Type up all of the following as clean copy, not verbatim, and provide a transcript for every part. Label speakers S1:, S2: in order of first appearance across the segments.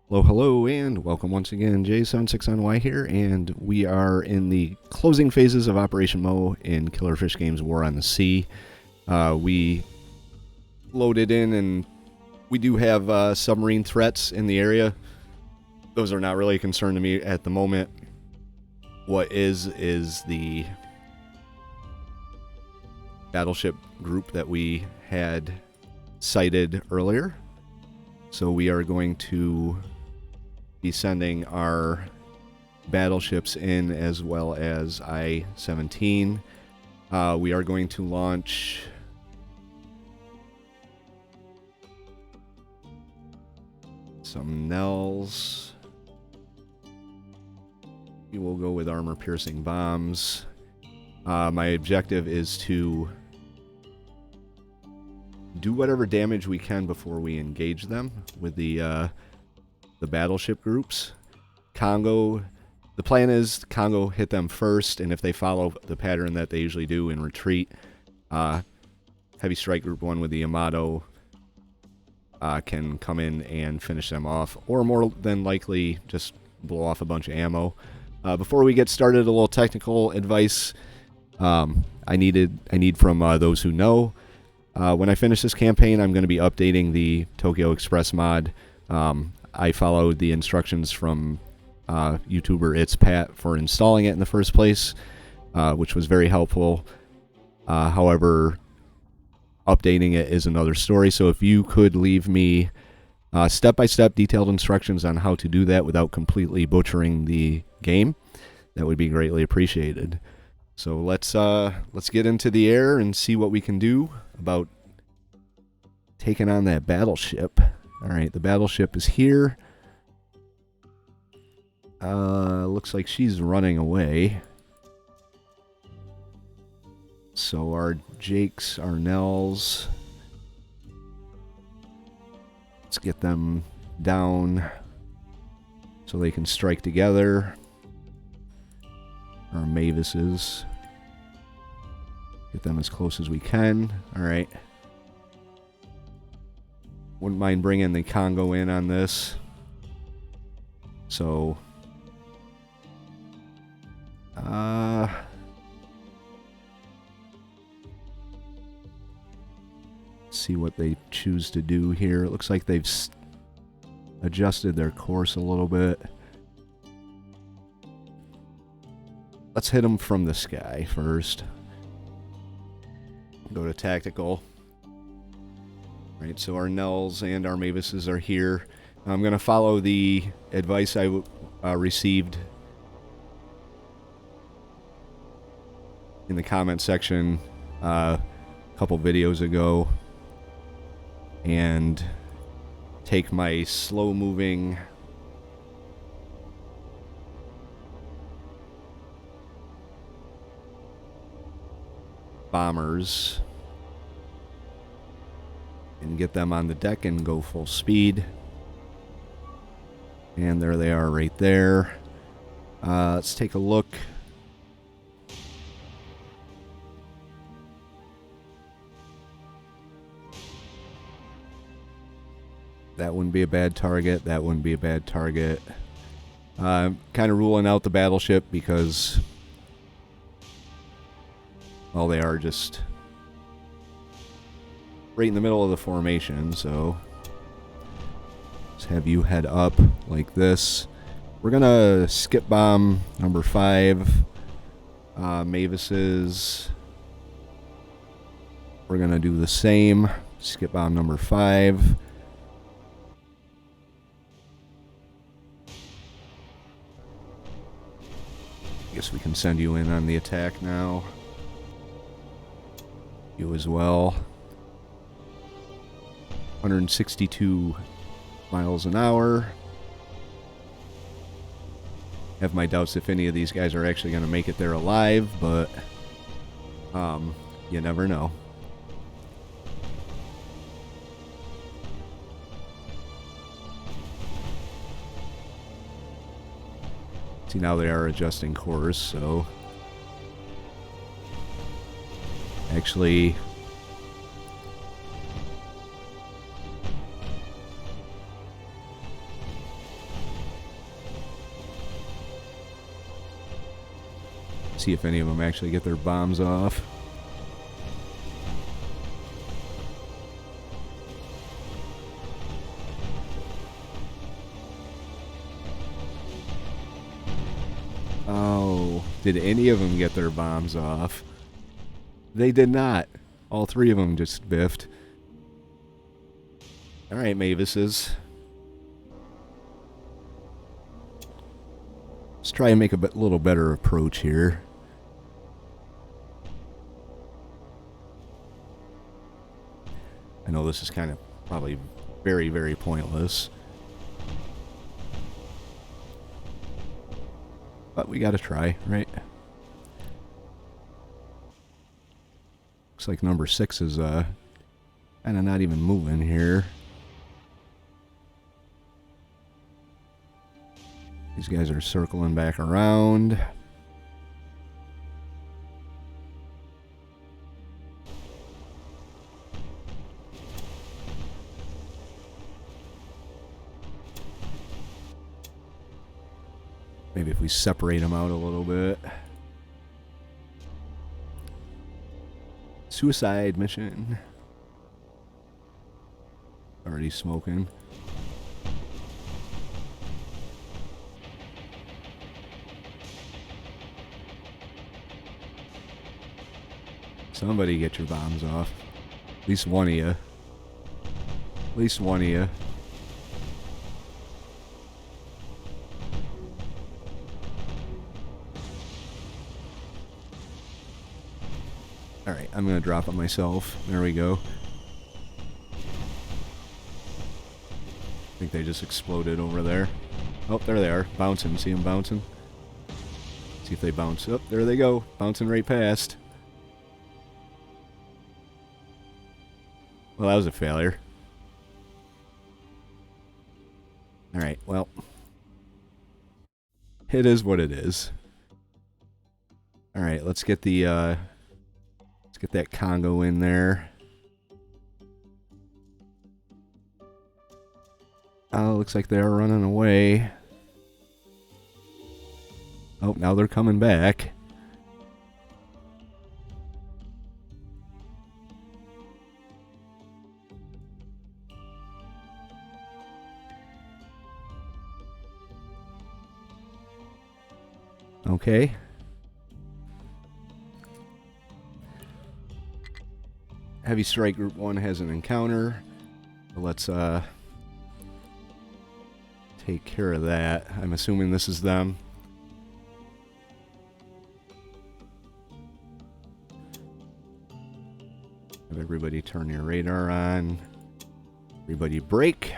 S1: Hello, and welcome once again. J76NY here, and we are in the closing phases of Operation Mo in Killer Fish Games War on the Sea. We loaded in, and we do have submarine threats in the area. Those are not really a concern to me at the moment. What is the battleship group that we had sighted earlier. So we are going to be sending our battleships in as well as I-17. We are going to launch some Nels. We will go with armor-piercing bombs. My objective is to do whatever damage we can before we engage them with the battleship groups. Kongo, the plan is Kongo hit them first, and if they follow the pattern that they usually do in retreat, Heavy Strike Group 1 with the Yamato can come in and finish them off, or more than likely just blow off a bunch of ammo. Before we get started, a little technical advice I need from those who know. When I finish this campaign, I'm going to be updating the Tokyo Express mod. I followed the instructions from YouTuber It's Pat for installing it in the first place, which was very helpful. However, updating it is another story, so if you could leave me step-by-step detailed instructions on how to do that without completely butchering the game, that would be greatly appreciated. So let's get into the air and see what we can do about taking on that battleship. Alright, the battleship is here. Looks like she's running away. So our Jakes, our Nels, let's get them down so they can strike together. Our Mavises, get them as close as we can. Alright. Wouldn't mind bringing the Kongo in on this. So, see what they choose to do here. It looks like they've adjusted their course a little bit. Let's hit them from the sky first. Go to tactical. Right, so our Nels and our Mavises are here. I'm going to follow the advice I received in the comment section a couple videos ago and take my slow-moving bombers and get them on the deck and go full speed. And there they are right there. Let's take a look. That wouldn't be a bad target. That wouldn't be a bad target. Kind of ruling out the battleship because, well, they are just right in the middle of the formation, so let's have you head up like this. We're gonna skip bomb number 5. Mavises, we're gonna do the same. Skip bomb number 5. I guess we can send you in on the attack now. You as well. 162 miles an hour. Have my doubts if any of these guys are actually going to make it there alive, but you never know. See, now they are adjusting course, so actually See if any of them actually get their bombs off. Oh, did any of them get their bombs off? They did not. All three of them just biffed. Alright, Mavises. Let's try and make a little better approach here. I know this is kind of probably very, very pointless. But we gotta try, right? Looks like number 6 is kind of not even moving here. These guys are circling back around. Maybe if we separate them out a little bit. Suicide mission. Already smoking. Somebody get your bombs off. At least one of you. At least one of you. Alright, I'm going to drop it myself. There we go. I think they just exploded over there. Oh, there they are. Bouncing. See them bouncing? See if they bounce. Oh, there they go. Bouncing right past. Well, that was a failure. Alright, well. It is what it is. Alright, let's get the, let's get that Kongo in there. Oh, looks like they're running away. Oh, now they're coming back. Okay. Heavy Strike Group 1 has an encounter. Let's take care of that. I'm assuming this is them. Have everybody turn your radar on. Everybody brake.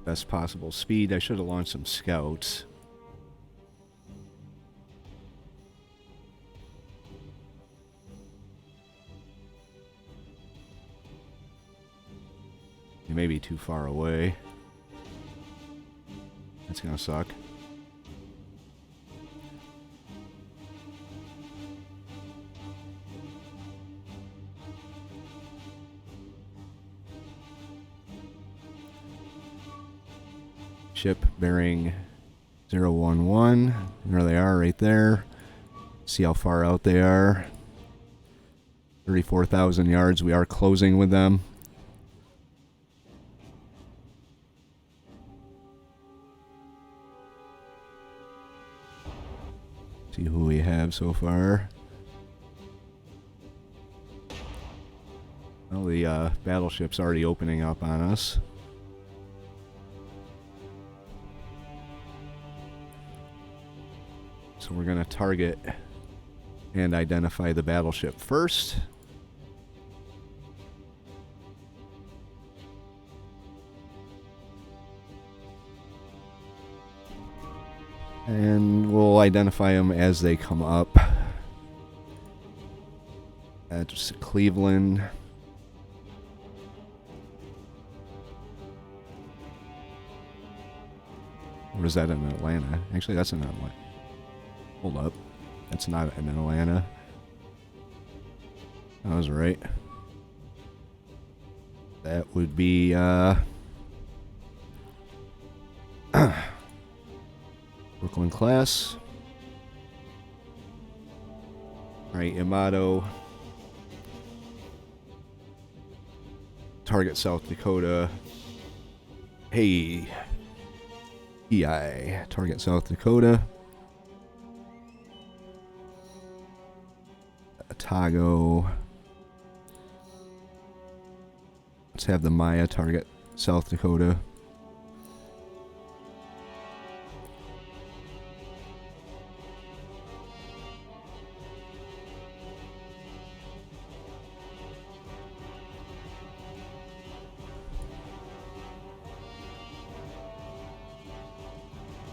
S1: Best possible speed. I should have launched some scouts. You may be too far away. That's gonna suck. Ship bearing 011. There they are right there. See how far out they are. 34,000 yards. We are closing with them. See who we have so far. Well, the battleship's already opening up on us. So we're going to target and identify the battleship first. And we'll identify them as they come up. That's Cleveland. Or is that in Atlanta? Actually, that's in Atlanta. Hold up. That's not in Atlanta. I was right. That would be Brooklyn class. Alright, Yamato. Target South Dakota. Hey. EI. Target South Dakota. Otago. Let's have the Maya target South Dakota.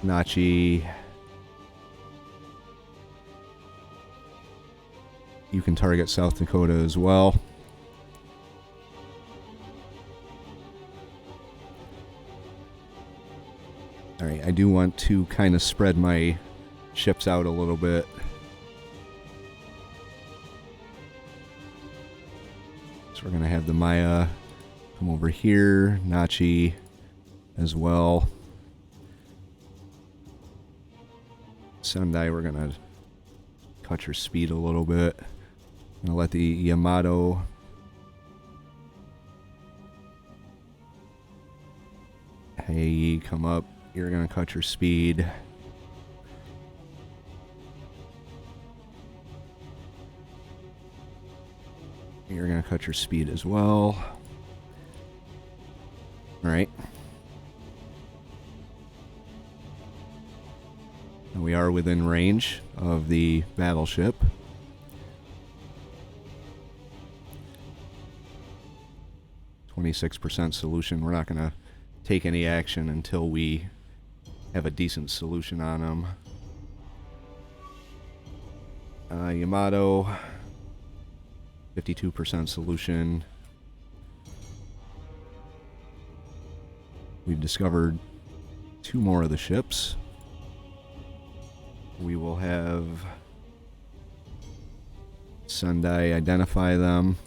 S1: Nachi. You can target South Dakota as well. Alright, I do want to kind of spread my ships out a little bit. So we're going to have the Maya come over here, Nachi as well. Sendai, we're going to cut your speed a little bit. I'm going to let the Yamato hey, come up. You're going to cut your speed. You're going to cut your speed as well. Alright. We are within range of the battleship. %26 solution. We're not going to take any action until we have a decent solution on them. Yamato, 52% solution. We've discovered 2 more of the ships. We will have Sendai identify them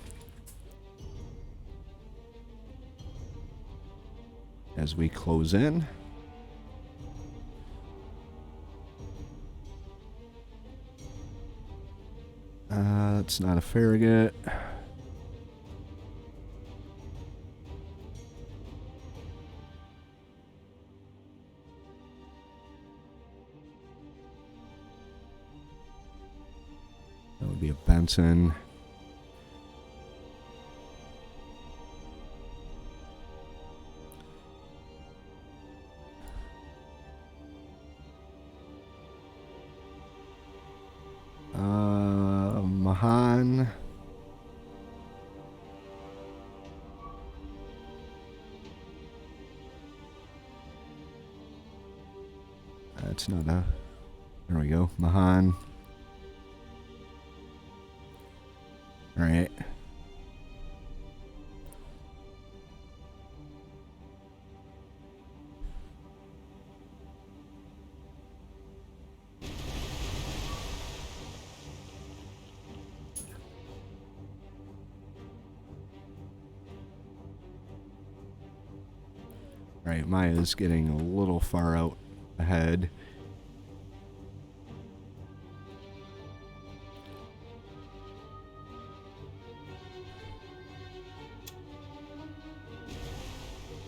S1: as we close in. It's not a Farragut. That would be a Benson. Mahan. That's not a... There we go. Mahan. Alright. Alright, Maya's getting a little far out ahead.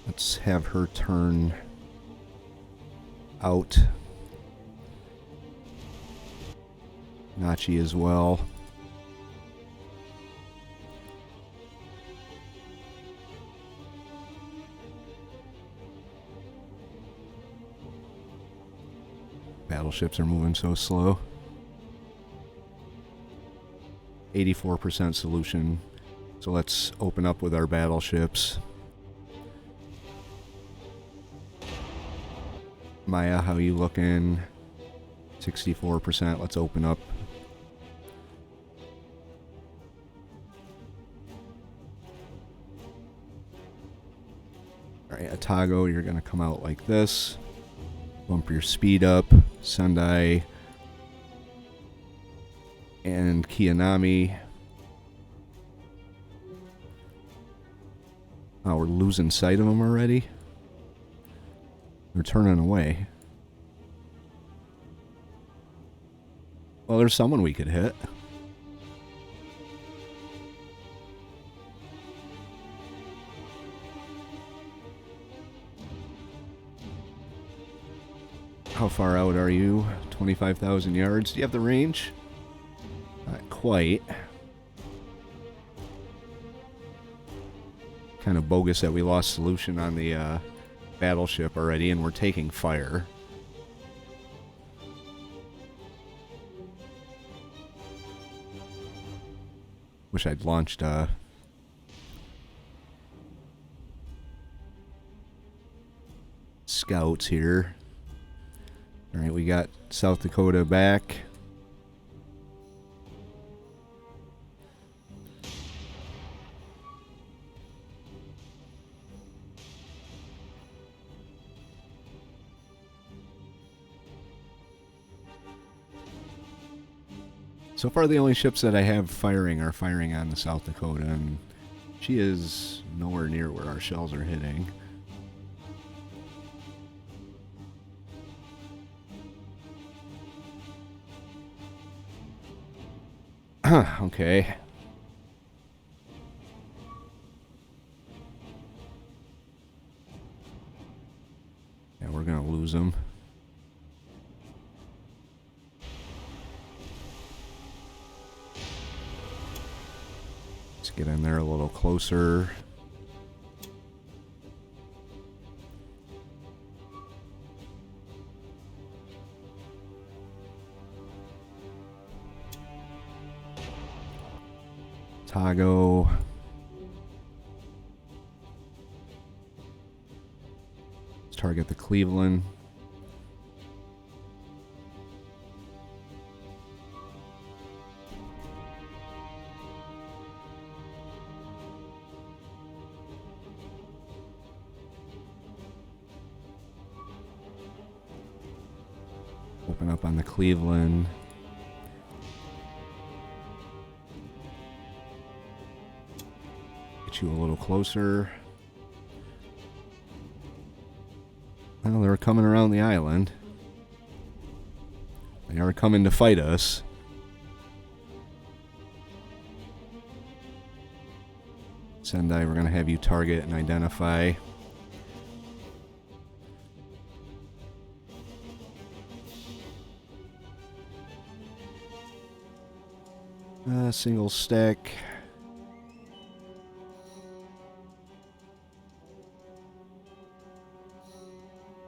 S1: Let's have her turn out. Nachi as well. Battleships are moving so slow. 84% solution. So let's open up with our battleships. Maya, how you looking? 64%. Let's open up. Alright, Otago, you're going to come out like this. Bump your speed up. Sendai and Kianami. Oh, we're losing sight of them already. They're turning away. Well, there's someone we could hit. How far out are you? 25,000 yards. Do you have the range? Not quite. Kind of bogus that we lost solution on the battleship already, and we're taking fire. Wish I'd launched scouts here. Alright, we got South Dakota back. So far, the only ships that I have firing are firing on the South Dakota, and she is nowhere near where our shells are hitting. Okay. Yeah, we're gonna lose them. Let's get in there a little closer. Tago. Let's target the Cleveland. Open up on the Cleveland. Get you a little closer. Well, they're coming around the island. They are coming to fight us. Sendai, we're going to have you target and identify. Single stack.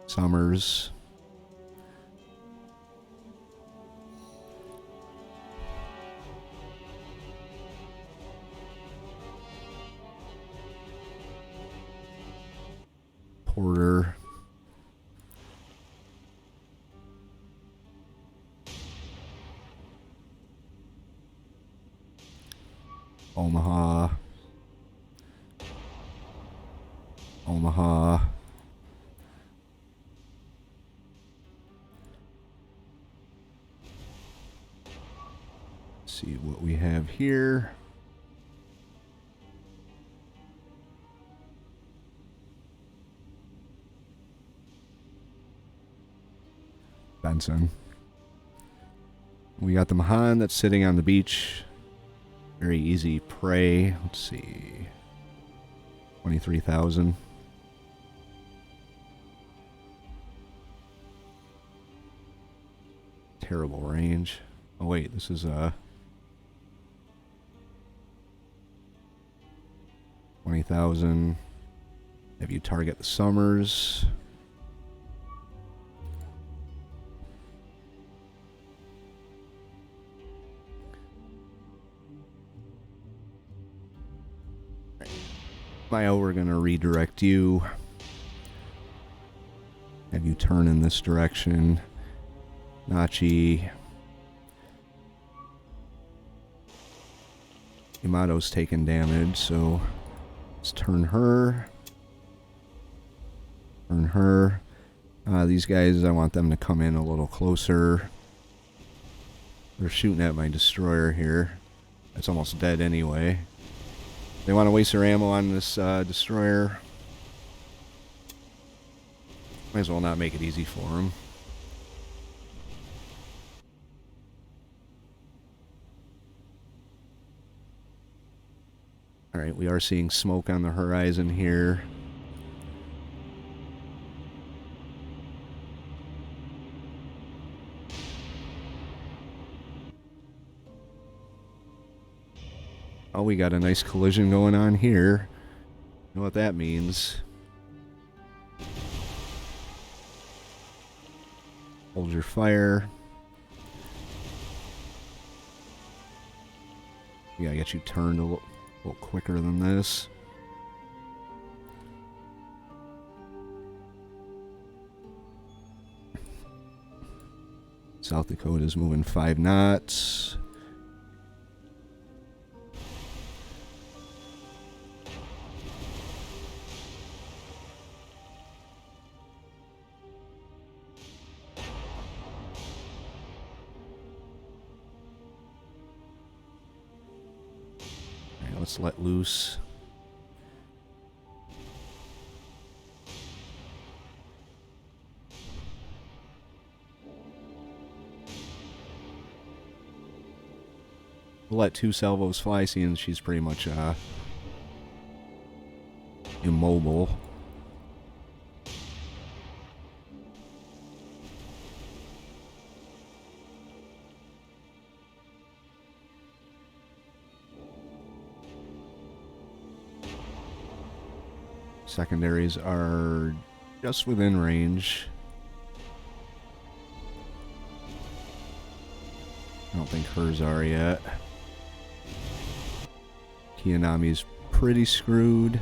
S1: Summers. Porter. Omaha. Omaha. See what we have here. Benson. We got the Mahan that's sitting on the beach. Very easy prey. Let's see. 23,000. Terrible range. Oh wait, this is 20,000. Have you target the Summers. Maya, we're going to redirect you. Have you turn in this direction. Nachi. Yamato's taking damage, so let's turn her. Turn her. These guys, I want them to come in a little closer. They're shooting at my destroyer here. It's almost dead anyway. They want to waste their ammo on this destroyer. Might as well not make it easy for him. Alright, we are seeing smoke on the horizon here. Oh, we got a nice collision going on here. You know what that means. Hold your fire. We gotta get you turned a little quicker than this. South Dakota is moving 5 knots. Let's let loose. We'll let 2 salvos fly, seeing she's pretty much immobile. Secondaries are just within range. I don't think hers are yet. Kianami's pretty screwed.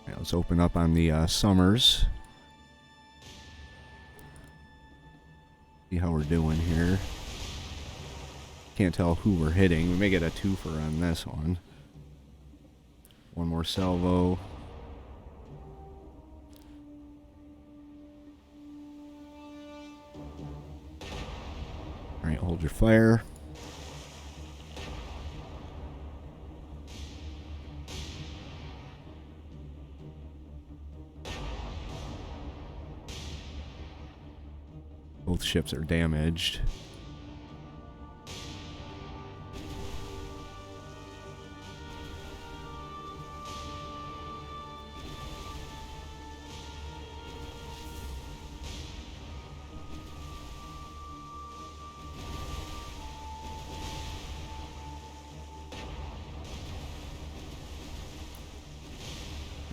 S1: Right, let's open up on the Summers. See how we're doing here. Can't tell who we're hitting. We may get a twofer on this one. One more salvo. Alright, hold your fire. Both ships are damaged.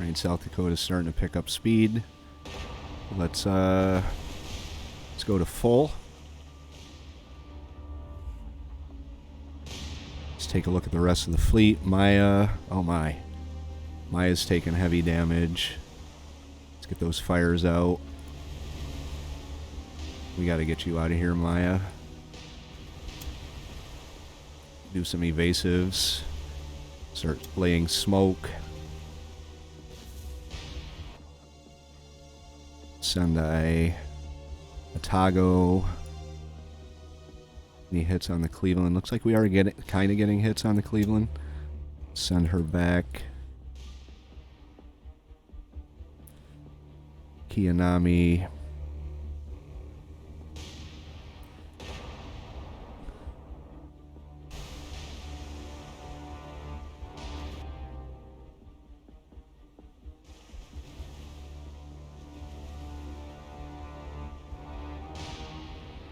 S1: Right, South Dakota's starting to pick up speed. Let's go to full. Let's take a look at the rest of the fleet. Maya, oh my. Maya's taking heavy damage. Let's get those fires out. We gotta get you out of here, Maya. Do some evasives. Start laying smoke. Sendai, Otago. Any hits on the Cleveland? Looks like we are kind of getting hits on the Cleveland. Send her back. Kianami.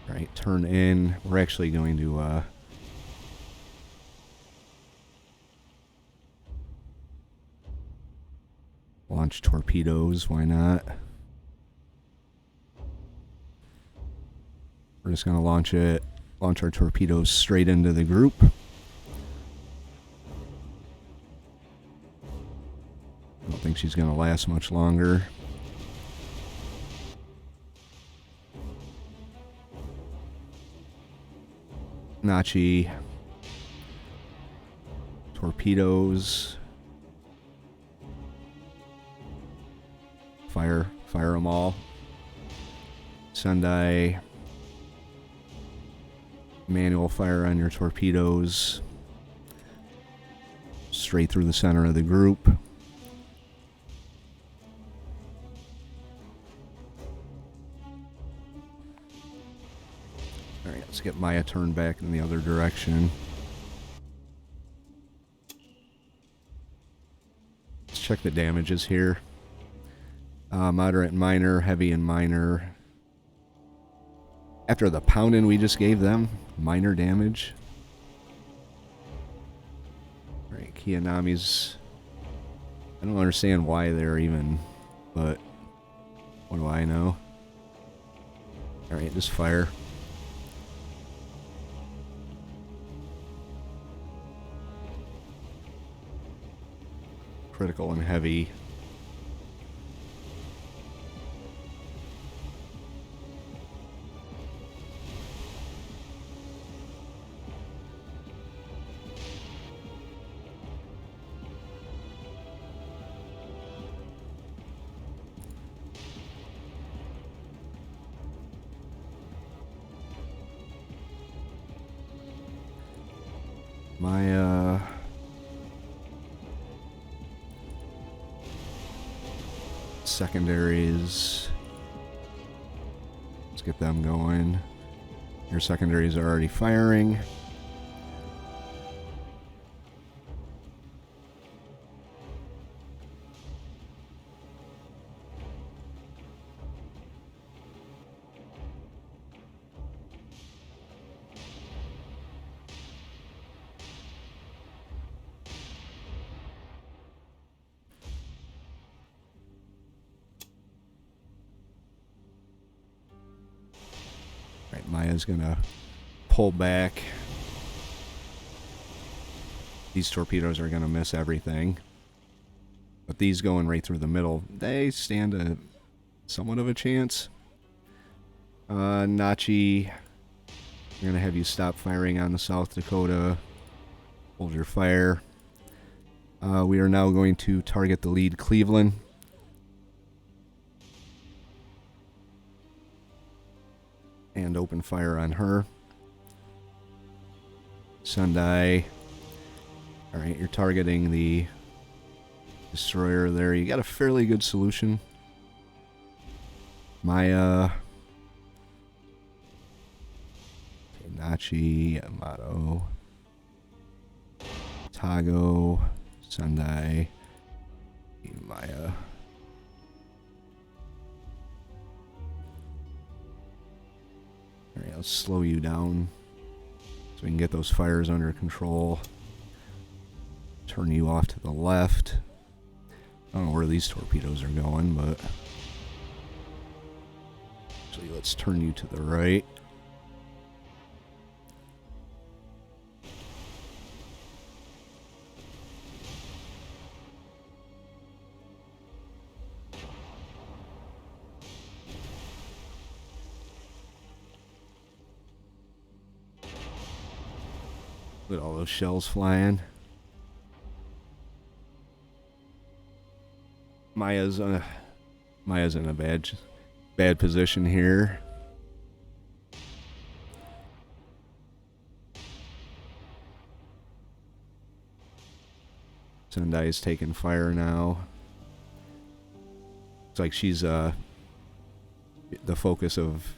S1: Right, turn in. We're actually going to launch torpedoes. Why not? We're just going to launch our torpedoes straight into the group. I don't think she's going to last much longer. Nachi. Torpedoes. Fire them all. Sendai. Manual fire on your torpedoes. straight through the center of the group. Alright, let's get Maya turned back in the other direction. Let's check the damages here. Moderate and minor, heavy and minor. After the pounding we just gave them, minor damage. Alright, Kiyanami's... I don't understand why they're even, but what do I know? Alright, just fire. Critical and heavy. My, secondaries. Let's get them going. Your secondaries are already firing. Maya's gonna pull back. These torpedoes are gonna miss everything. But these going right through the middle, they stand a somewhat of a chance. Nachi, I'm gonna have you stop firing on the South Dakota. Hold your fire. We are now going to target the lead Cleveland. And open fire on her. Sendai. Alright, you're targeting the destroyer there. You got a fairly good solution. Maya. Nachi, Yamato. Tago. Sendai. Maya. Alright, let's slow you down so we can get those fires under control. Turn you off to the left. I don't know where these torpedoes are going, but actually let's turn you to the right. Look at all those shells flying. Maya's in a bad position here. Sendai's taking fire now. It's like she's the focus of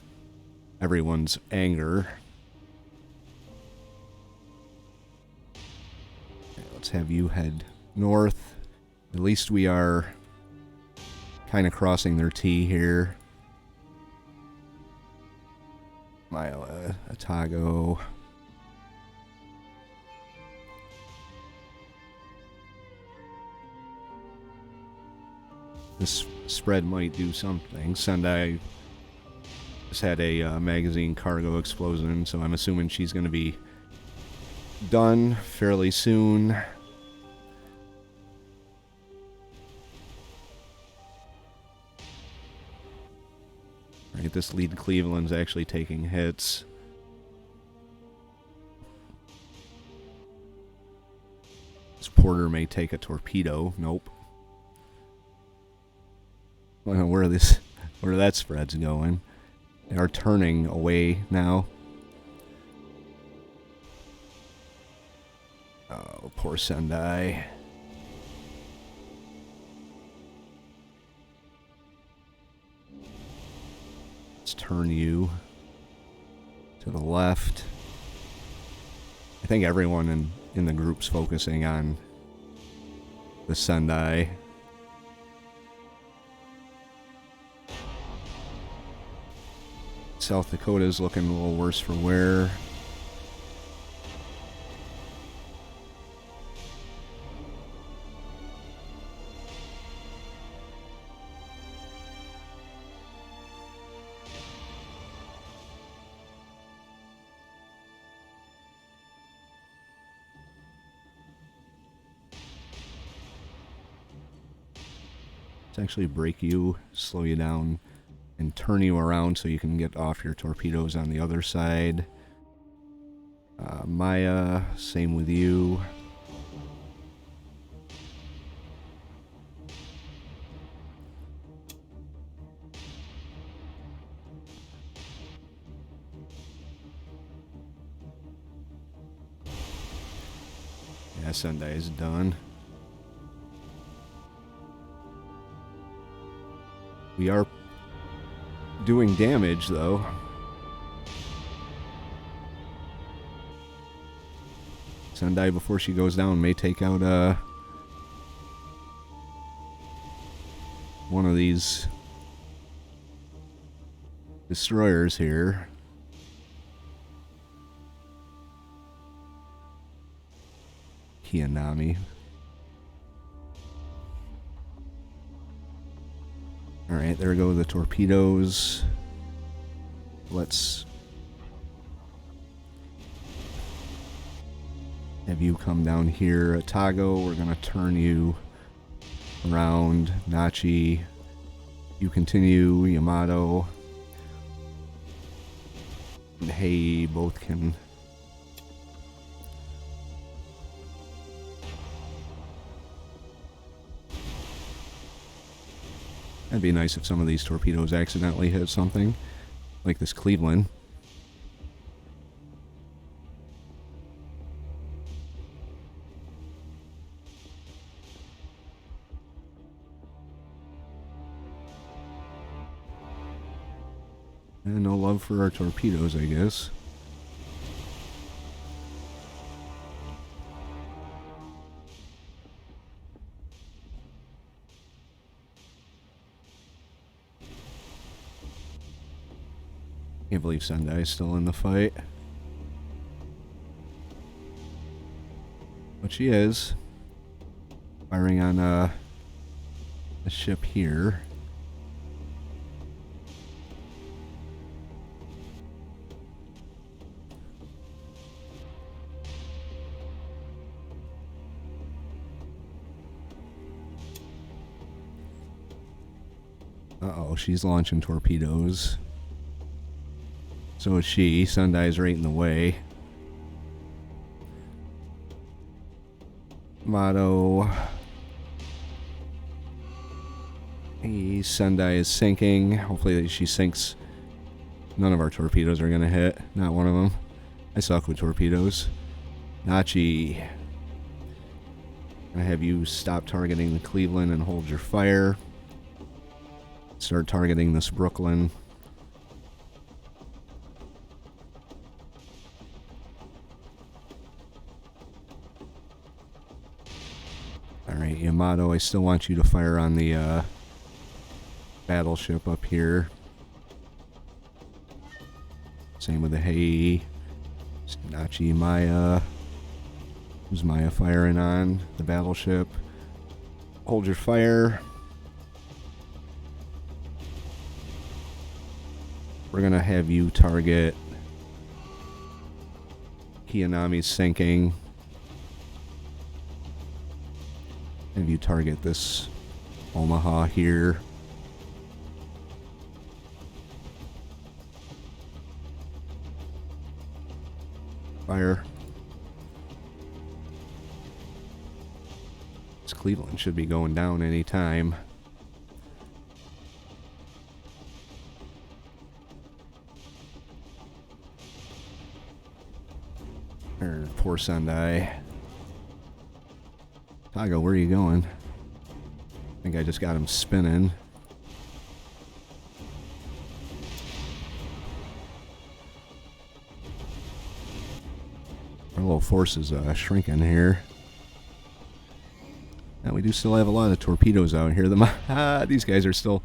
S1: everyone's anger. Let's have you head north. At least we are kind of crossing their T here. Maya, Atago. This spread might do something. Sendai just had a magazine cargo explosion, so I'm assuming she's going to be done fairly soon. Right, this lead Cleveland's actually taking hits. This Porter may take a torpedo. Nope. I don't know where that spread's going. They are turning away now. Oh, poor Sendai. Let's turn you to the left. I think everyone in the group's focusing on the Sendai. South Dakota's looking a little worse for wear. Let's actually break you, slow you down, and turn you around so you can get off your torpedoes on the other side. Maya, same with you. Yeah, Sendai is done. We are doing damage, though. Sendai, before she goes down, may take out one of these destroyers here. Kianami. Alright, there go the torpedoes. Let's have you come down here at Tago. We're going to turn you around. Nachi, you continue. Yamato and Hei both can... That'd be nice if some of these torpedoes accidentally hit something, like this Cleveland. And no love for our torpedoes, I guess. Can't believe Sendai is still in the fight. But she is. Firing on the ship here. Uh-oh, she's launching torpedoes. So is she. Sendai's right in the way. Yamato. Hey, Sendai is sinking. Hopefully she sinks. None of our torpedoes are going to hit. Not one of them. I suck with torpedoes. Nachi. I have you stop targeting the Cleveland and hold your fire. Start targeting this Brooklyn. Alright, Yamato, I still want you to fire on the battleship up here. Same with the Hei. Nachi, Maya. Who's Maya firing on? The battleship. Hold your fire. We're gonna have you target Kianami's sinking. Have you target this Omaha here. Fire. This Cleveland should be going down any time. Poor Sendai. Tago, where are you going? I think I just got him spinning. Our little force is shrinking here. And we do still have a lot of torpedoes out here. These guys are still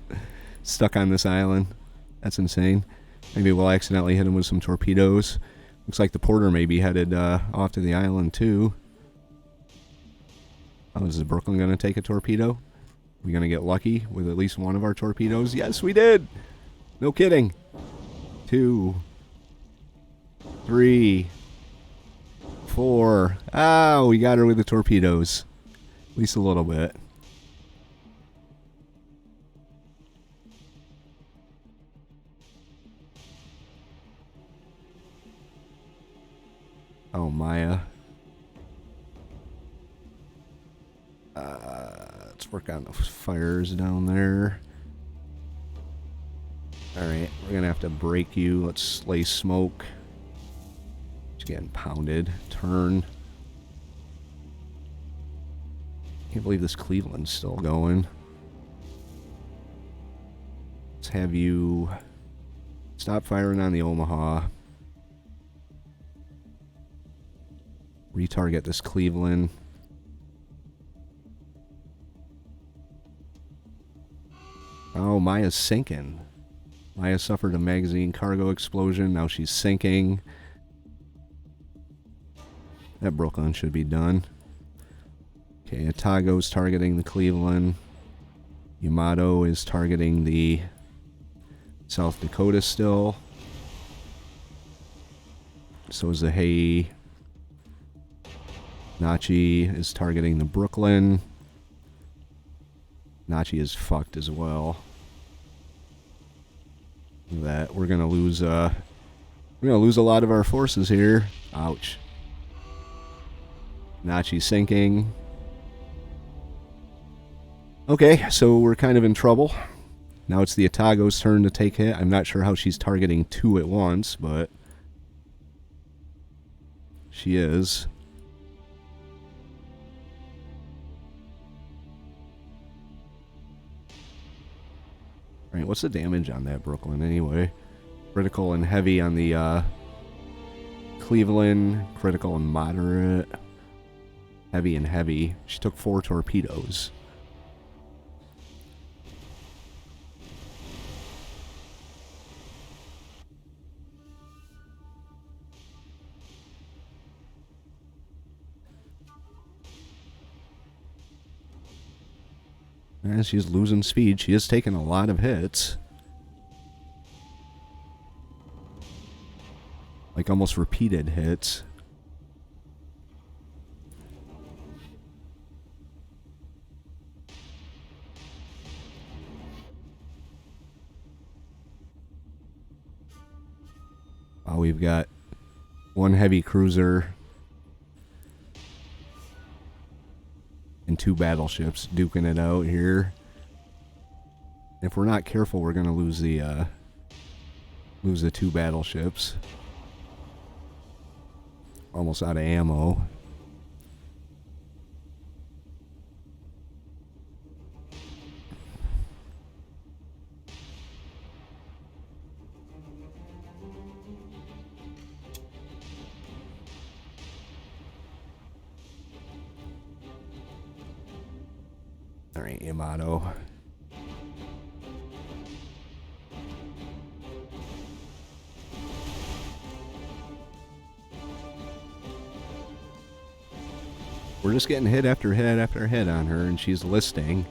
S1: stuck on this island. That's insane. Maybe we'll accidentally hit them with some torpedoes. Looks like the porter may be headed off to the island too. Oh, is the Brooklyn going to take a torpedo? Are we going to get lucky with at least one of our torpedoes? Yes, we did! No kidding. 2, 3, 4. Ah, we got her with the torpedoes. At least a little bit. Oh, Maya. Let's work on the fires down there. Alright, we're going to have to break you. Let's lay smoke. Just getting pounded. Turn. Can't believe this Cleveland's still going. Let's have you stop firing on the Omaha. Retarget this Cleveland. Oh, Maya's sinking. Maya suffered a magazine cargo explosion. Now she's sinking. That Brooklyn should be done. Okay, Atago's targeting the Cleveland. Yamato is targeting the South Dakota still. So is the Hay. Nachi is targeting the Brooklyn. Nachi is fucked as well. That we're gonna lose a lot of our forces here. Ouch. Nachi sinking. Okay, so we're kind of in trouble. Now it's the Atago's turn to take hit. I'm not sure how she's targeting 2 at once, but she is. Alright, what's the damage on that Brooklyn anyway? Critical and heavy on the Cleveland. Critical and moderate. Heavy and heavy. She took 4 torpedoes. And she's losing speed. She is taking a lot of hits. Like almost repeated hits. Oh, we've got 1 heavy cruiser and 2 battleships duking it out here. If we're not careful, we're gonna lose the 2 battleships. Almost out of ammo. Alright, Yamato. We're just getting hit after hit after hit on her, and she's listing.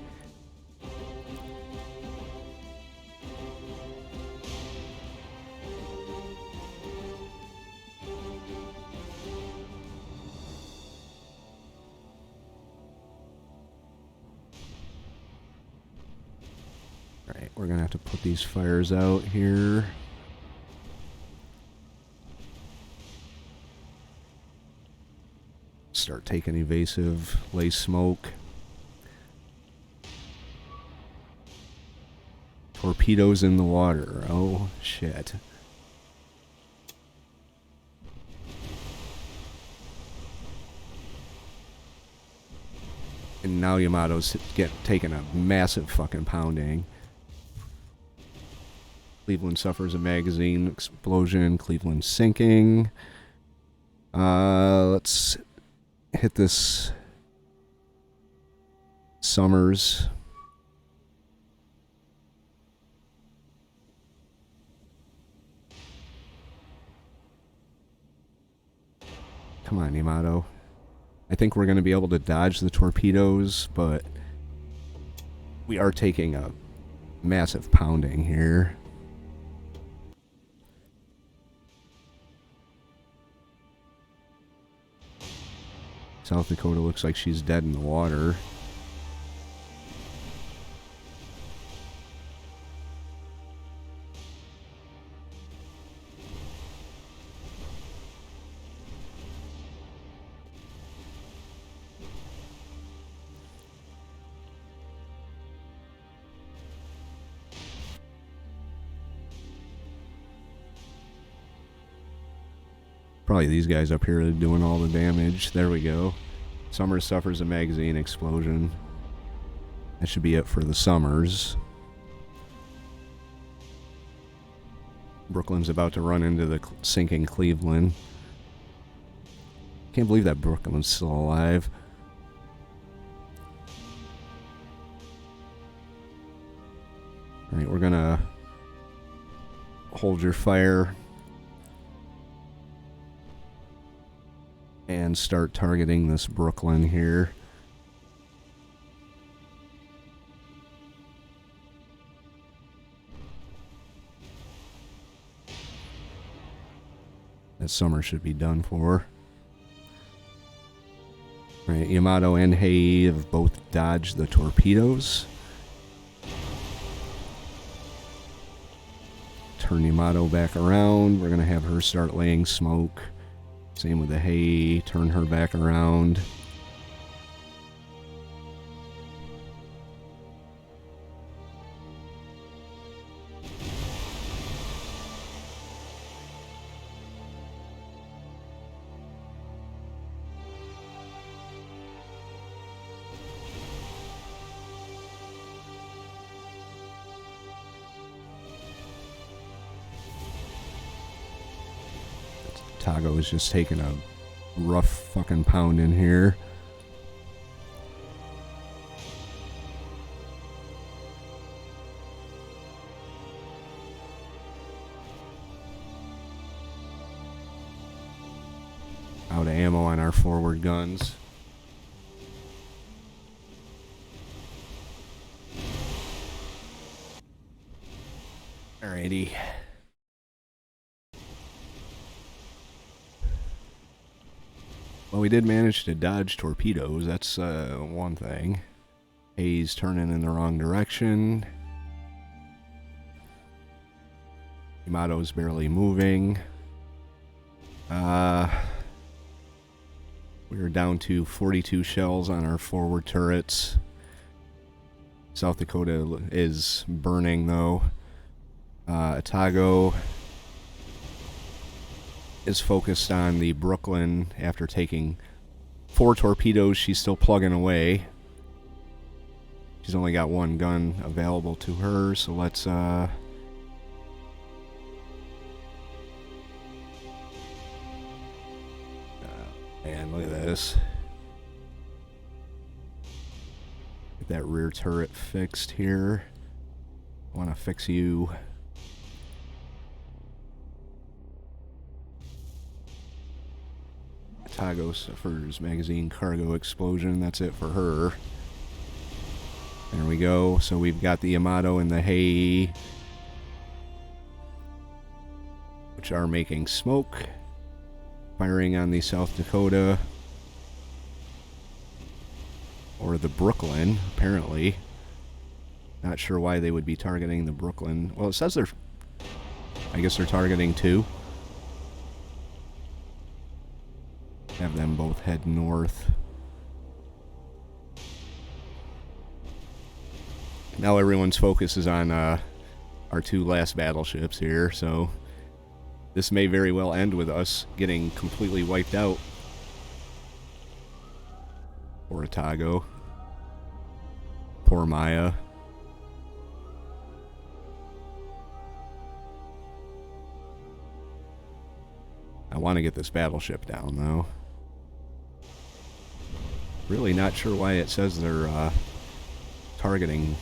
S1: Alright, we're gonna have to put these fires out here. Start taking evasive, lay smoke. Torpedoes in the water. Oh, shit. And now Yamato's taking a massive fucking pounding. Cleveland suffers a magazine explosion. Cleveland sinking. Let's hit this Summers. Come on, Yamato. I think we're going to be able to dodge the torpedoes, but we are taking a massive pounding here. South Dakota looks like she's dead in the water. Probably these guys up here are doing all the damage. There we go. Summers suffers a magazine explosion. That should be it for the Summers. Brooklyn's about to run into the sinking Cleveland. Can't believe that Brooklyn's still alive. Alright, we're gonna hold your fire and start targeting this Brooklyn here. That summer should be done for. Right, Yamato and Hei have both dodged the torpedoes. Turn Yamato back around. We're going to have her start laying smoke. Same with the Hei. Turn her back around. Tago is just taking a rough fucking pound in here. Out of ammo on our forward guns. Alrighty. Well, we did manage to dodge torpedoes. That's one thing. Hei's turning in the wrong direction. Yamato's barely moving. We're down to 42 shells on our forward turrets. South Dakota is burning, though. Tago is focused on the Brooklyn. After taking 4 torpedoes, she's still plugging away. She's only got 1 gun available to her, so let's man, look at this. Get that rear turret fixed here. I want to fix you. Tago suffers magazine cargo explosion. That's it for her. There we go. So we've got the Yamato and the Hei, which are making smoke, firing on the South Dakota, or the Brooklyn, apparently. Not sure why they would be targeting the Brooklyn. Well, it says they're, I guess they're targeting 2. Have them both head north. Now everyone's focus is on our 2 last battleships here, so this may very well end with us getting completely wiped out. Or Tago. Poor Maya. I want to get this battleship down, though. Really not sure why it says they're targeting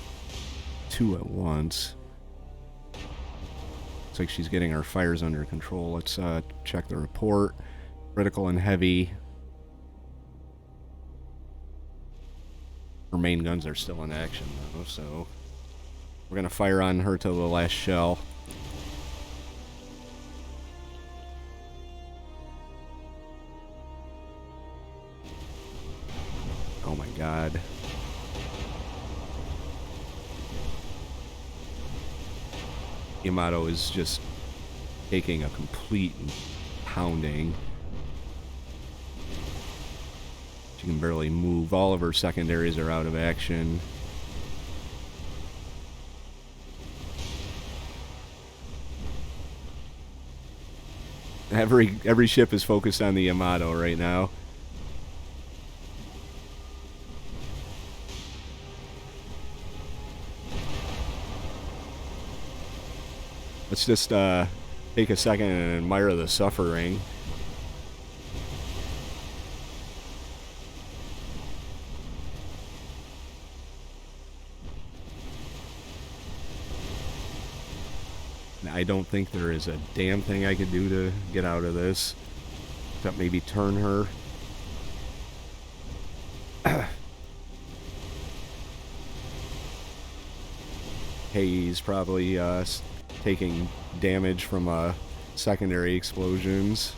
S1: 2 at once. Looks like she's getting her fires under control. Let's check the report. Critical and heavy. Her main guns are still in action, though, so we're going to fire on her till the last shell. Oh my god. Yamato is just taking a complete pounding. She can barely move. All of her secondaries are out of action. Every ship is focused on the Yamato right now. Let's just take a second and admire the suffering. I don't think there is a damn thing I could do to get out of this. Except maybe turn her. He's probably taking damage from secondary explosions.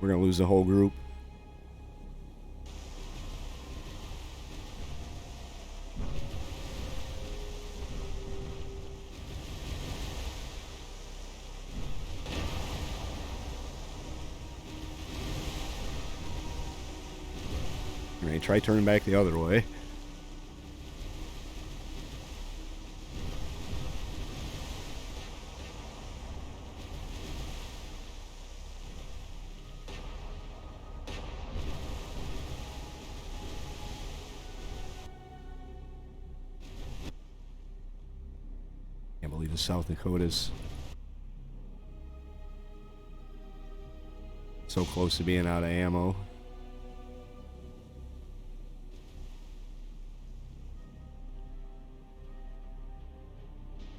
S1: We're gonna lose the whole group. Alright, try turning back the other way. Can't believe the South Dakota's so close to being out of ammo.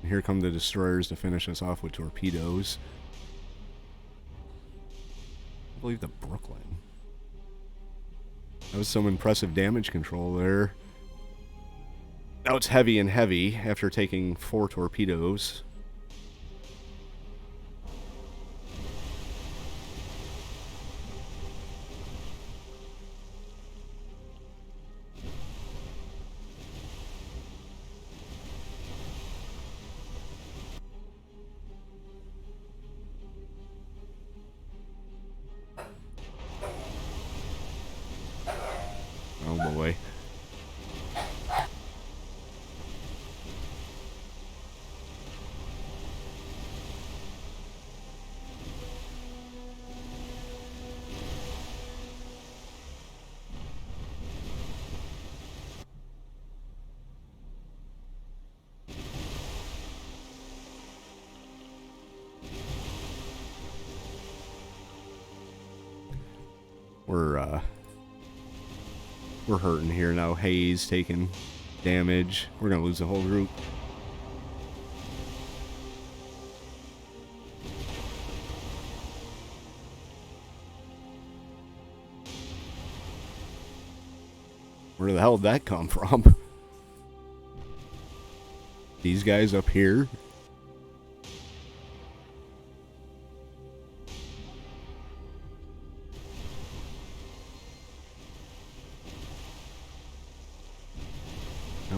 S1: And here come the destroyers to finish us off with torpedoes. I believe the Brooklyn. That was some impressive damage control there. Now it's heavy and heavy after taking 4 torpedoes. Oh boy. We're hurting here now. Hayes taking damage. We're gonna lose the whole group. Where the hell did that come from? These guys up here?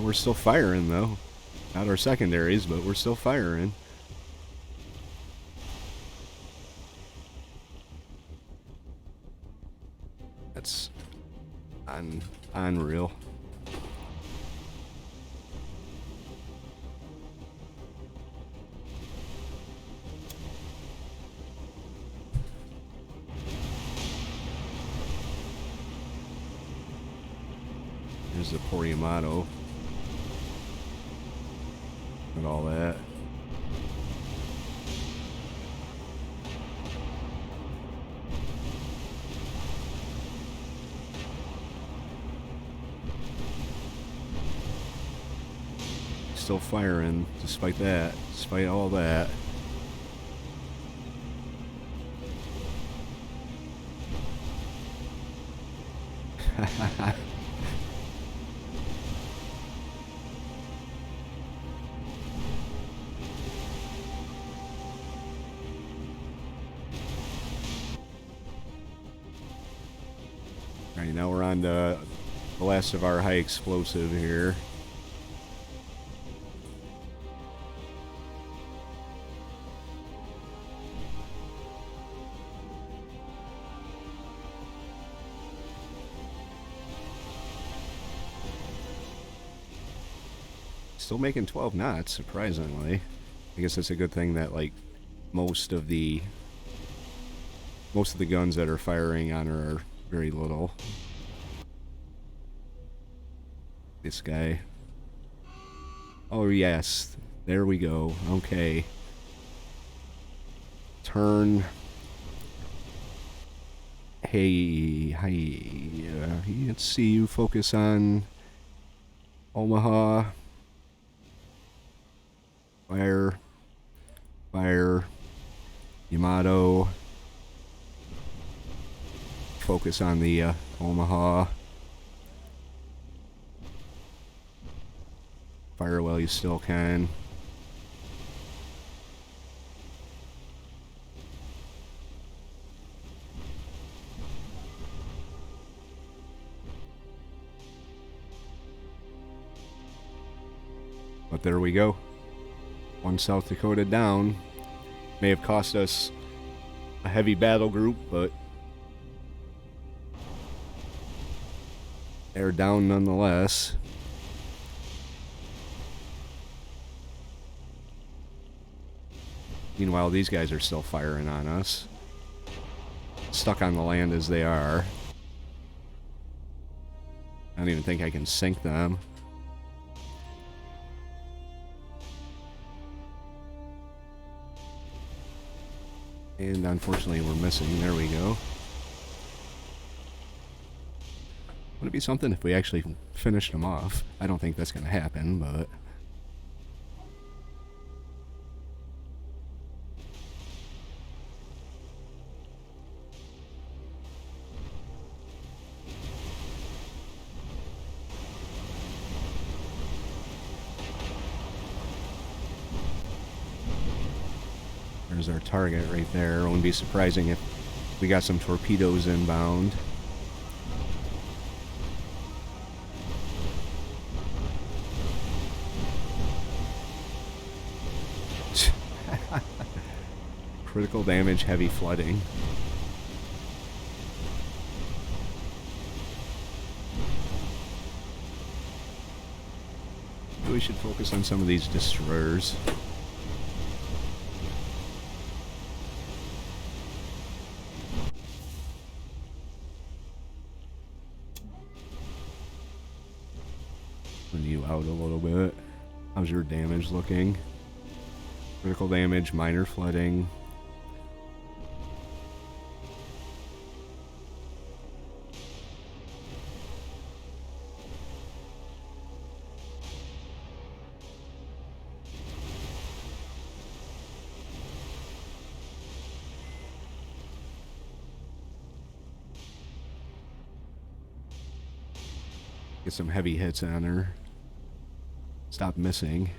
S1: We're still firing, though. Not our secondaries, but we're still firing. That's unreal. There's the poor Yamato. And all that. Still firing, despite that, despite all that. Alright, now we're on the last of our high explosive here. Still making 12 knots, surprisingly. I guess it's a good thing that, like, most of the guns that are firing on her are very little. This guy. Oh, yes. There we go. Okay. Turn. Hey. Let's see you focus on Omaha. Fire. Fire. Yamato. Focus on the Omaha. Fire while you still can. But there we go. One South Dakota down. May have cost us a heavy battle group, but they're down nonetheless. Meanwhile, these guys are still firing on us. Stuck on the land as they are. I don't even think I can sink them. And unfortunately we're missing. There we go. Would it be something if we actually finished them off? I don't think that's going to happen, but... There's our target right there. It wouldn't be surprising if we got some torpedoes inbound. Critical damage, heavy flooding. We should focus on some of these destroyers. You out a little bit. How's your damage looking? Critical damage, minor flooding. Get some heavy hits on her. Stop missing.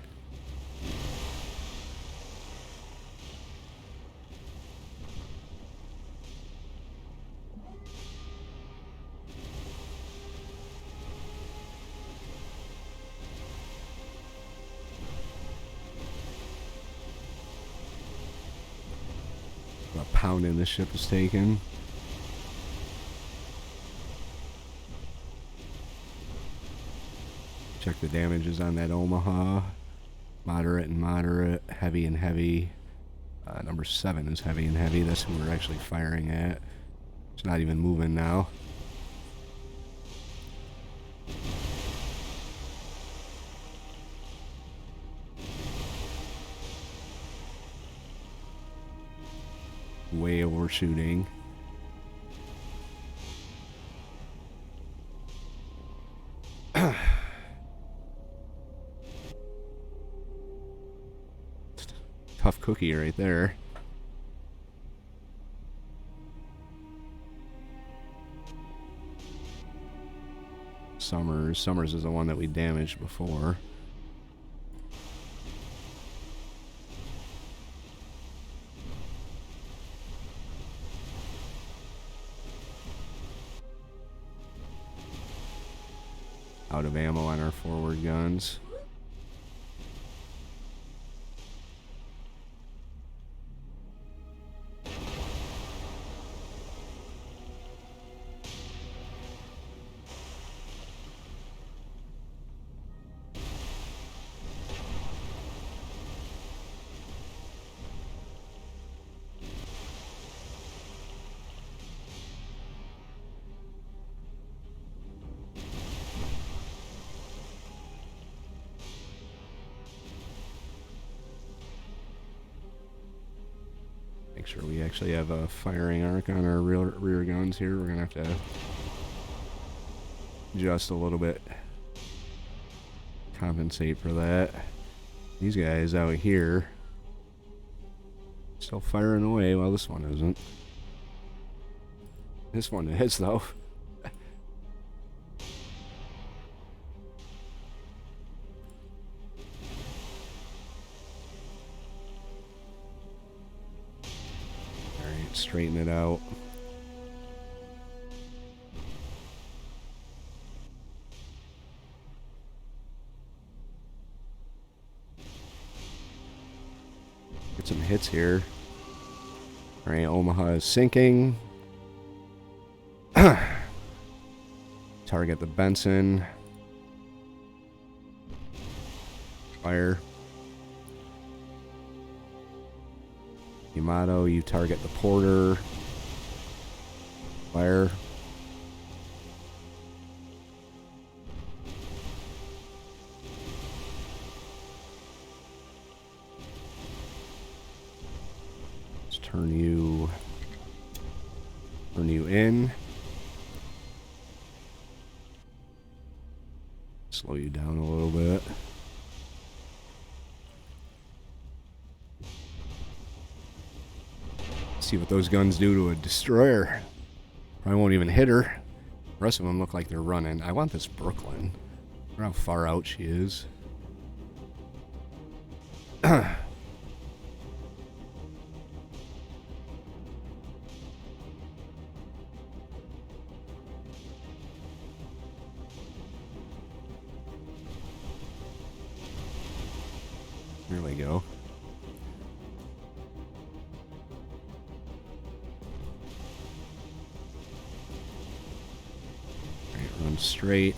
S1: A pounding this ship is taken. Check the damages on that Omaha. Moderate and moderate. Heavy and heavy. Number 7 is heavy and heavy. That's who we're actually firing at. It's not even moving now. Way overshooting. Tough cookie right there. Summers is the one that we damaged before. Out of ammo on our forward guns. Make sure we actually have a firing arc on our rear guns here. We're gonna have to adjust a little bit, compensate for that. These guys out here still firing away while this one isn't. This one is though. Straighten it out. Get some hits here. All right, Omaha is sinking. Target the Benson. Fire. Yamato, you target the Porter. Fire. Let's turn you in. Slow you down a little bit. See what those guns do to a destroyer. Probably won't even hit her. The rest of them look like they're running. I want this Brooklyn. I wonder how far out she is. There we go. Run straight.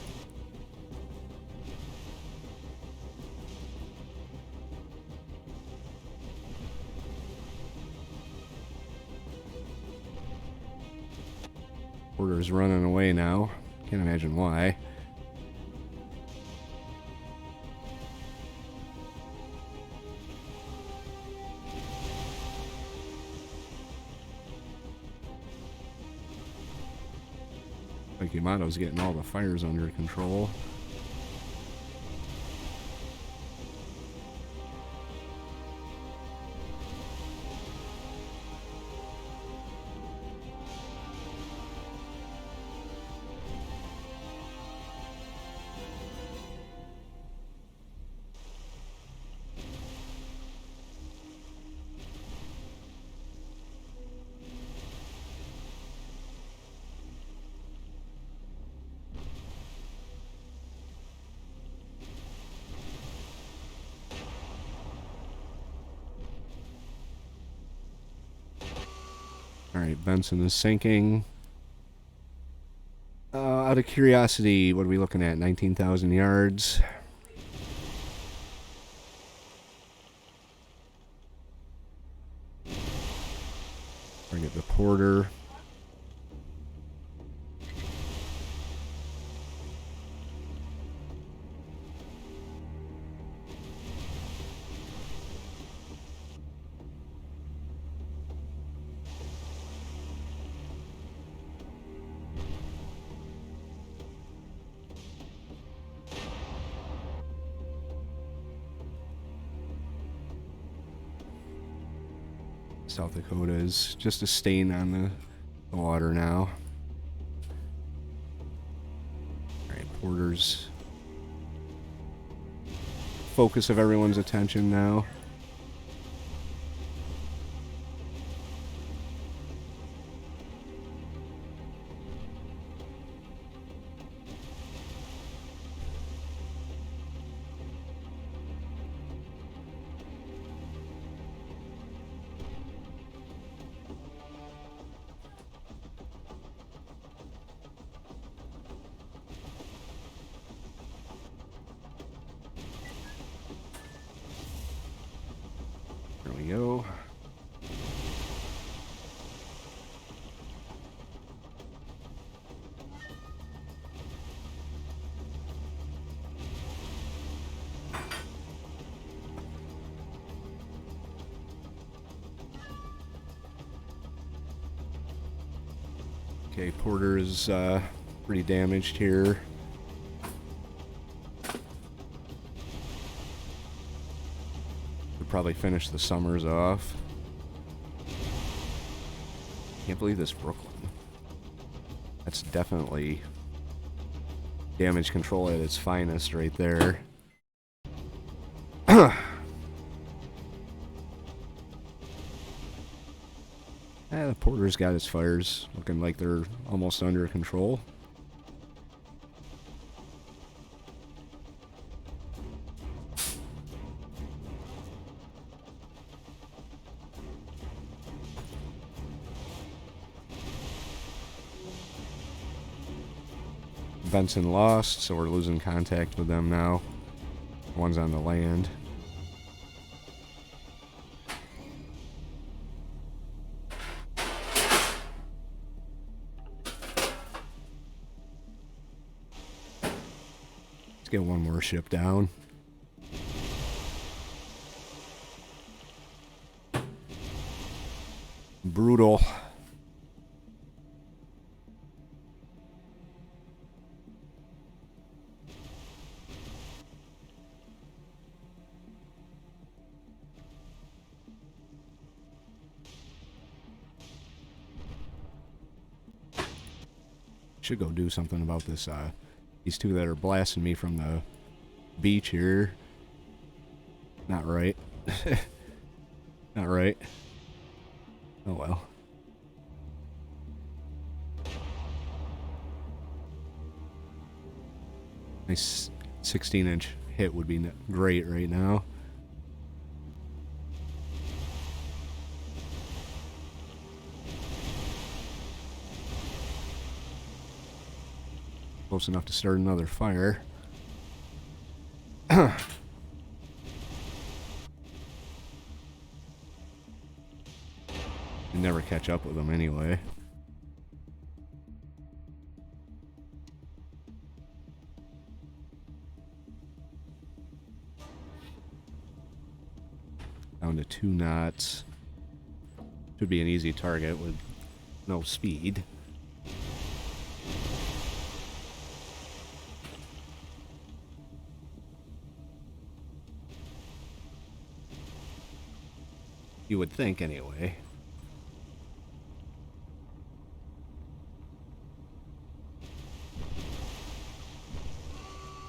S1: Porter's running away now. Can't imagine why. Like Yamato's getting all the fires under control. Alright, Benson is sinking. Out of curiosity, what are we looking at? 19,000 yards. Target the Porter. South Dakota is just a stain on the water now. Alright, Porter's focus of everyone's attention now. There we go. Okay, Porter is pretty damaged here. Could probably finish the Summers off. Can't believe this Brooklyn. That's definitely damage control at its finest right there. The Porter's got his fires looking like they're almost under control. Benson lost, so we're losing contact with them now. One's on the land. Get one more ship down. Brutal. Should go do something about this, these two that are blasting me from the beach here. Not right. Not right. Oh well. Nice 16-inch hit would be great right now. Close enough to start another fire. You never catch up with them anyway. Down to 2 knots. Should be an easy target with no speed. You would think, anyway.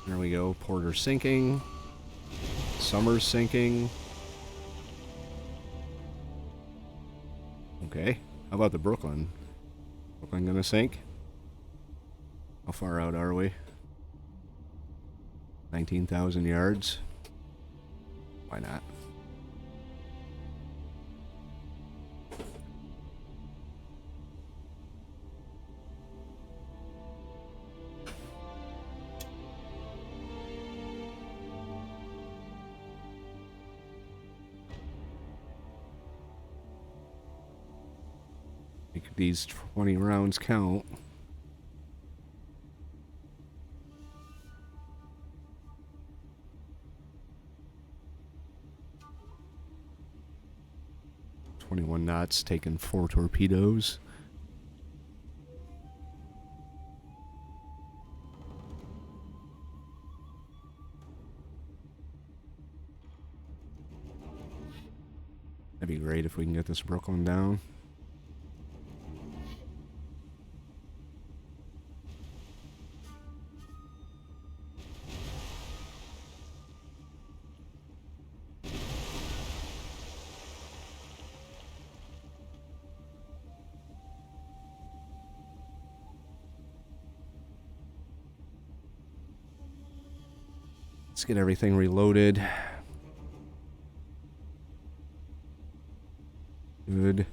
S1: There we go. Porter sinking. Summers sinking. Okay. How about the Brooklyn? Brooklyn gonna sink? How far out are we? 19,000 yards. Why not? Make these 20 rounds count. "21 knots, taking 4 torpedoes. That'd be great if we can get this Brooklyn down. Let's get everything reloaded. Good.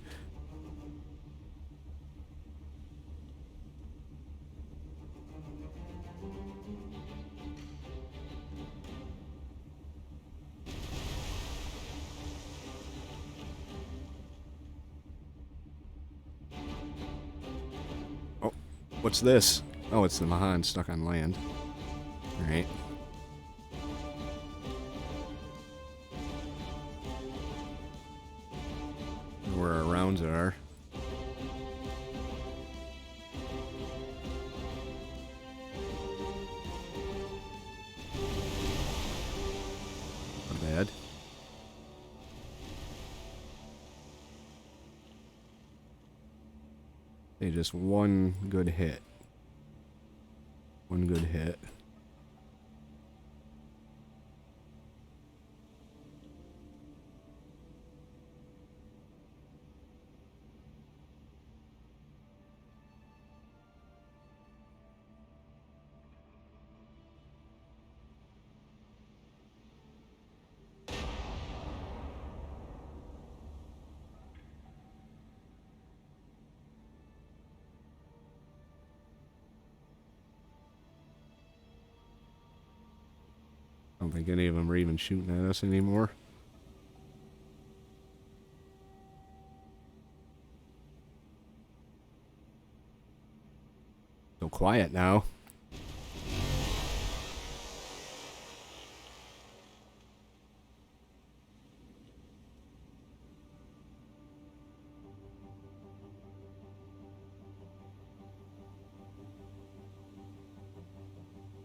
S1: Oh, what's this? Oh, it's the Mahan stuck on land. All right. Where our rounds are. Not bad. They just one good hit. One good hit. I don't think any of them are even shooting at us anymore. So quiet now.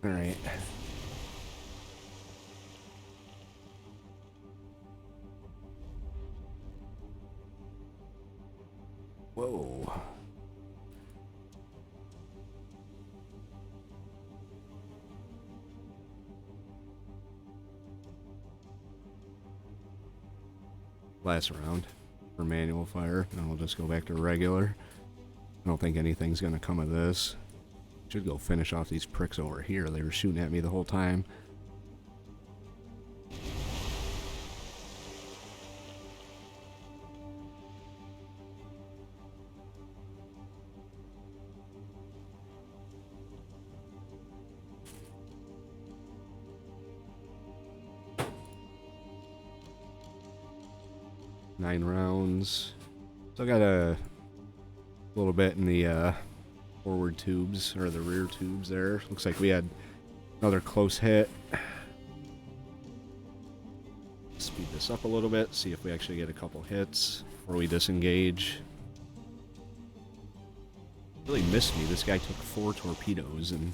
S1: All right. Whoa. Last round for manual fire, and we'll just go back to regular. I don't think anything's gonna come of this. Should go finish off these pricks over here. They were shooting at me the whole time. Nine rounds. Still got a little bit in the forward tubes, or the rear tubes there. Looks like we had another close hit. Speed this up a little bit, see if we actually get a couple hits before we disengage. Really missed me. This guy took 4 torpedoes and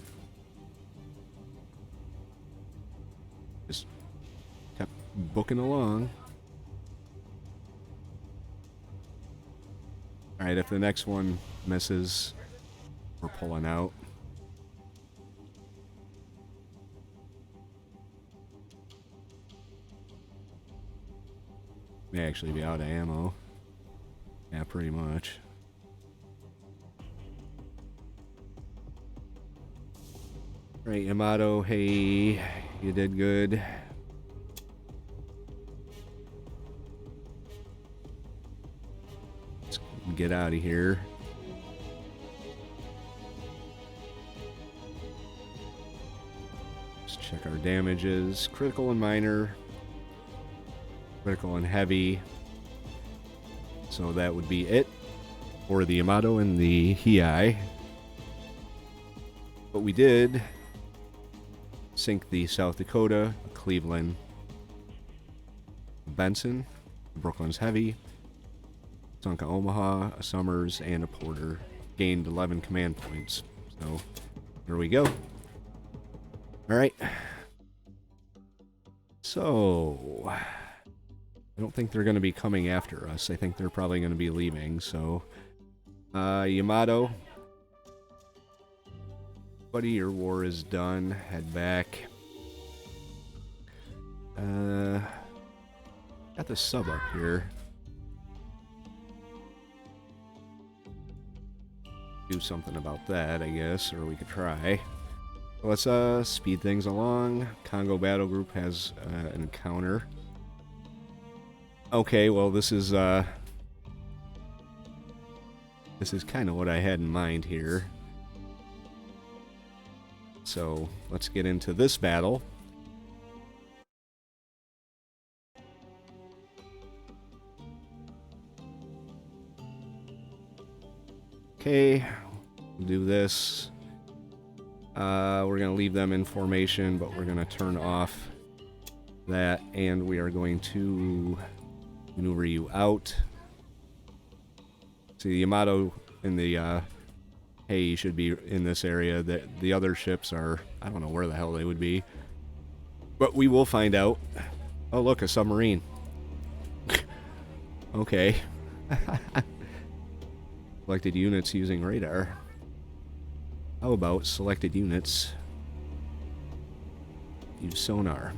S1: just kept booking along. Alright, if the next one misses, we're pulling out. May actually be out of ammo. Yeah, pretty much. Right, Yamato, hey, you did good. Let's get out of here. Let's check our damages. Critical and minor. Critical and heavy. So that would be it for the Yamato and the Hiei. But we did sink the South Dakota, Cleveland, Benson, Brooklyn's Heavy, sunk a Omaha, a Summers, and a Porter. Gained 11 command points. So here we go. All right. So I don't think they're going to be coming after us. I think they're probably going to be leaving, so... Yamato. Buddy, your war is done. Head back. Got the sub up here. Do something about that, I guess, or we could try. Let's speed things along. Kongo Battle Group has an encounter. Okay, well this is kind of what I had in mind here. So let's get into this battle. Okay, we'll do this. We're going to leave them in formation, but we're going to turn off that, and we are going to maneuver you out. See, the Yamato in the hey should be in this area. The other ships are, I don't know where the hell they would be, but we will find out. Oh, look, a submarine. Okay. Selected units using radar. How about selected units use sonar?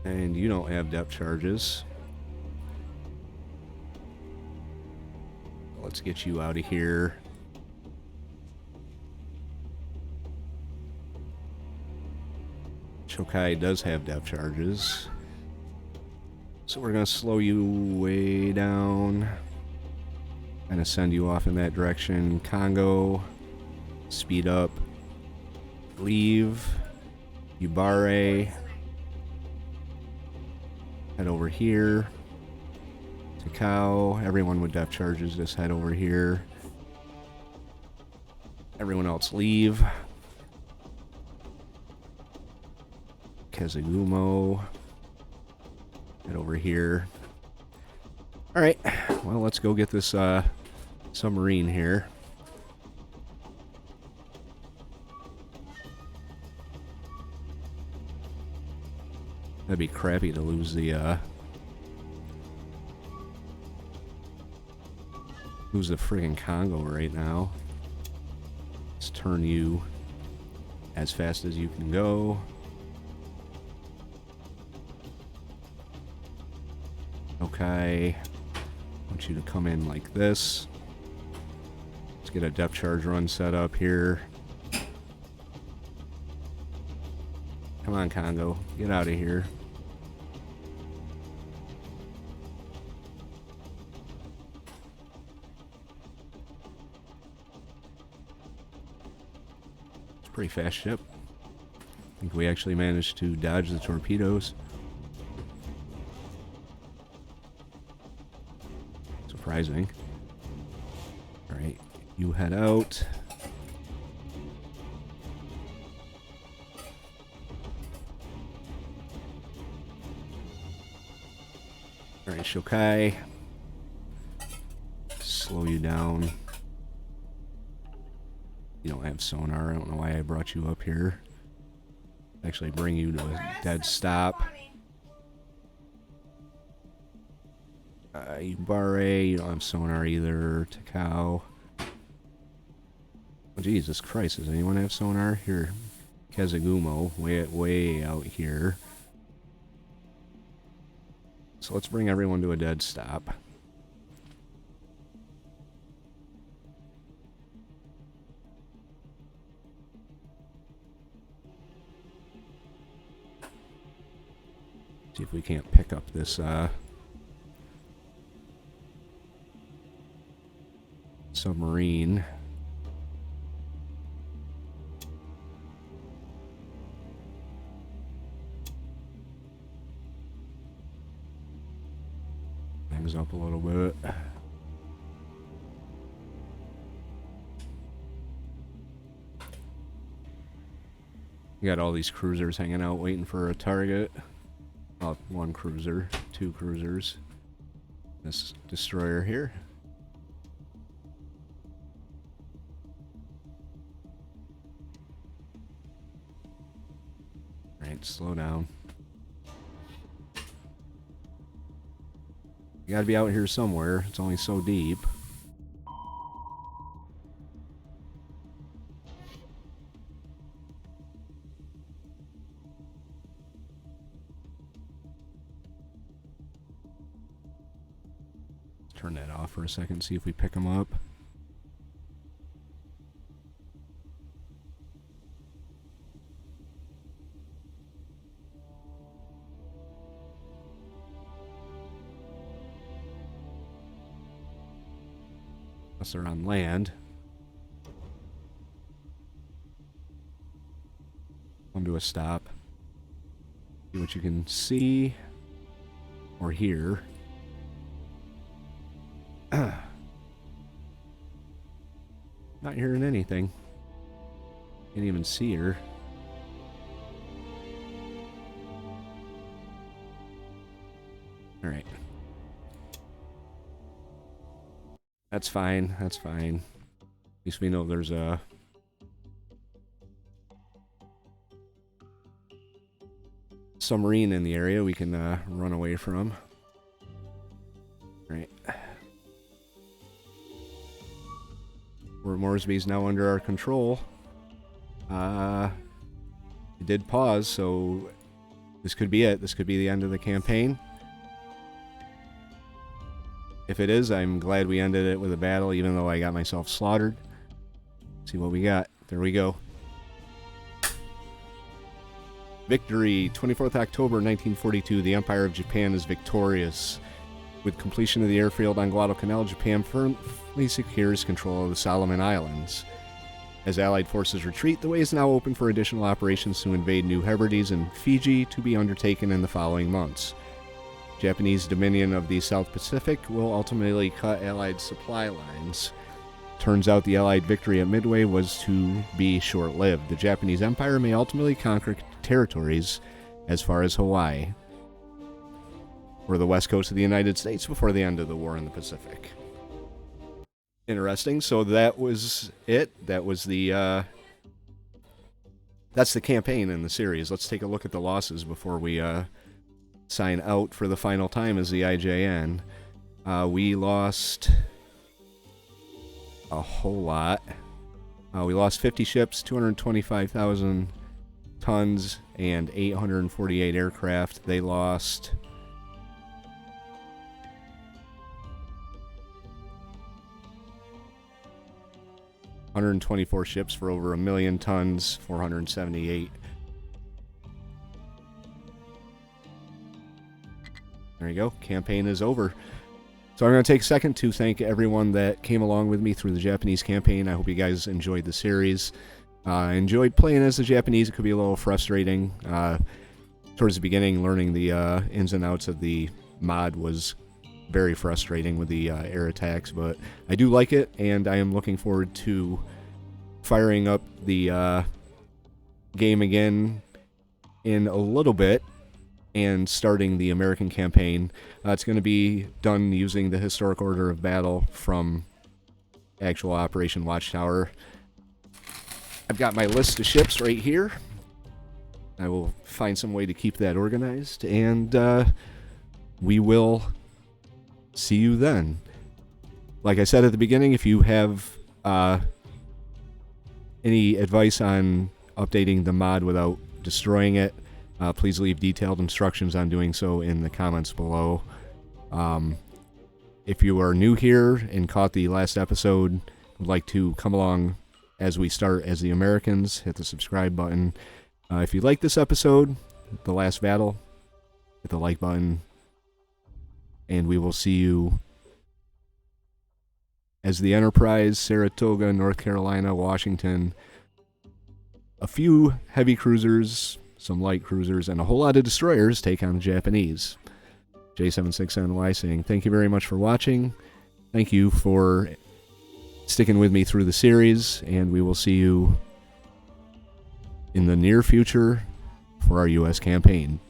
S1: And you don't have depth charges. Let's get you out of here. Chokai does have depth charges. So we're going to slow you way down. Kind of send you off in that direction. Kongo. Speed up. Leave. Yubare. Head over here. Takao. Everyone with depth charges just head over here. Everyone else leave. Kezugumo. Head over here. Alright, well, let's go get this submarine here. That'd be crappy to lose the friggin' Kongo right now. Let's turn you as fast as you can go. Okay. I want you to come in like this. Let's get a depth charge run set up here. Come on, Kongo. Get out of here. It's a pretty fast ship. I think we actually managed to dodge the torpedoes. Surprising. Alright, you head out. Alright, Shokai. Slow you down. You don't have sonar. I don't know why I brought you up here. Actually bring you to a dead stop. Yubare, you don't have sonar either. Takao. Oh, Jesus Christ, does anyone have sonar? Here, Kezugumo, way out here. So let's bring everyone to a dead stop. See if we can't pick up this submarine. Things up a little bit. You got all these cruisers hanging out waiting for a target. Well, one cruiser, two cruisers. This destroyer here. Alright, Alright, slow down. You gotta be out here somewhere. It's only so deep. Turn that off for a second, see if we pick them up. Unless they're on land. Come to a stop. See what you can see or hear. Not hearing anything. Can't even see her. Alright. That's fine, that's fine. At least we know there's a... submarine in the area we can run away from. Alright. Port Moresby is now under our control. It did pause, so this could be it. This could be the end of the campaign. If it is, I'm glad we ended it with a battle, even though I got myself slaughtered. See what we got. There we go. Victory, 24th October 1942. The Empire of Japan is victorious. With completion of the airfield on Guadalcanal, Japan firmly secures control of the Solomon Islands. As Allied forces retreat, the way is now open for additional operations to invade New Hebrides and Fiji to be undertaken in the following months. Japanese dominion of the South Pacific will ultimately cut Allied supply lines. Turns out the Allied victory at Midway was to be short-lived. The Japanese Empire may ultimately conquer territories as far as Hawaii, or the west coast of the United States before the end of the war in the Pacific. Interesting. So that was it. That was the that's the campaign in the series. Let's take a look at the losses before we sign out for the final time as the IJN. We lost a whole lot. We lost 50 ships, 225,000 tons, and 848 aircraft. They lost 124 ships for over 1 million tons, 478. There you go. Campaign is over. So I'm going to take a second to thank everyone that came along with me through the Japanese campaign. I hope you guys enjoyed the series. I enjoyed playing as the Japanese. It could be a little frustrating. Towards the beginning, learning the ins and outs of the mod was very frustrating with the air attacks, but I do like it, and I am looking forward to firing up the game again in a little bit and starting the American campaign. It's going to be done using the historic order of battle from actual Operation Watchtower. I've got my list of ships right here. I will find some way to keep that organized, and we will see you then. Like I said at the beginning, if you have any advice on updating the mod without destroying it, please leave detailed instructions on doing so in the comments below. If you are new here and caught the last episode, would like to come along as we start as the Americans, hit the subscribe button. If you like this episode, the last battle, hit the like button, and we will see you as the Enterprise, Saratoga, North Carolina, Washington, a few heavy cruisers, some light cruisers, and a whole lot of destroyers take on the Japanese. J76NY saying thank you very much for watching. Thank you for sticking with me through the series, and we will see you in the near future for our U.S. campaign.